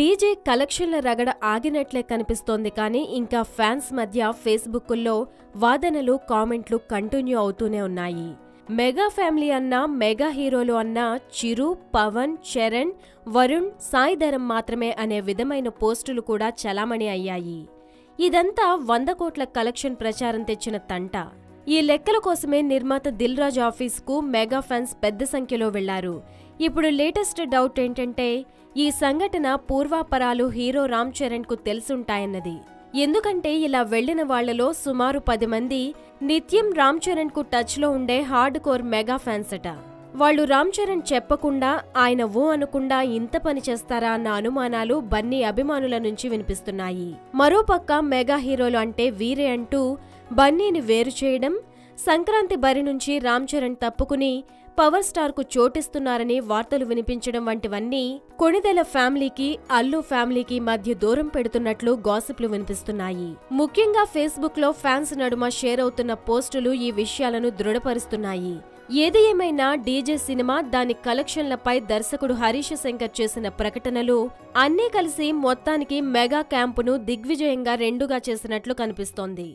DJ కలెక్షన్ల రగడ ఆగినట్లే కనిపిస్తోంది కానీ ఇంకా ఫ్యాన్స్ మధ్య ఫేస్బుక్కుల్లో వాదనలు కామెంట్లు కంటిన్యూ అవుతూనే ఉన్నాయి. మెగా ఫ్యామిలీ అన్నా మెగా హీరోలు అన్నా చిరు, పవన్, చరణ్, వరుణ్, సాయి ధరమ్ మాత్రమే అనే విధమైన పోస్టులు కూడా చలామణి అయ్యాయి. ఇదంతా 100 కోట్ల కలెక్షన్ ప్రచారం తెచ్చిన తంట. ఈ లెక్కల కోసమే నిర్మాత దిల్ రాజు ఆఫీస్కు మెగా ఫ్యాన్స్ పెద్ద సంఖ్యలో వెళ్లారు. ఇప్పుడు లేటెస్ట్ డౌట్ ఏంటంటే ఈ సంఘటన పూర్వాపరాలు హీరో రామ్ చరణ్ కు తెలుసుంటాయన్నది. ఎందుకంటే ఇలా వెళ్లిన వాళ్లలో సుమారు 10 మంది నిత్యం రామ్ చరణ్ కు టచ్ లో ఉండే హార్డ్ కోర్ మెగా ఫ్యాన్స్ అట. వాళ్లు రామ్ చరణ్ చెప్పకుండా ఆయన ఊ అనకుండా ఇంత పని చేస్తారా అన్న అనుమానాలు బన్నీ అభిమానుల నుంచి వినిపిస్తున్నాయి. మరోపక్క మెగా హీరోలు అంటే వీరే అంటూ బన్నీని వేరు చేయడం, సంక్రాంతి బరి నుంచి రామ్ చరణ్ తప్పుకుని పవర్ స్టార్ కు చోటిస్తున్నారని వార్తలు వినిపించడం వంటివన్నీ కొణిదెల ఫ్యామిలీకి, అల్లు ఫ్యామిలీకి మధ్య దూరం పెడుతున్నట్లు గాసిప్లు వినిపిస్తున్నాయి. ముఖ్యంగా ఫేస్బుక్ లో ఫ్యాన్స్ నడుమ షేర్ అవుతున్న పోస్టులు ఈ విషయాలను దృఢపరుస్తున్నాయి. ఏది ఏమైనా డీజే సినిమా, దాని కలెక్షన్లపై దర్శకుడు హరీష్ శంకర్ చేసిన ప్రకటనలు అన్నీ కలిసి మొత్తానికి మెగా క్యాంపును దిగ్విజయంగా రెండుగా చేసినట్లు కనిపిస్తోంది.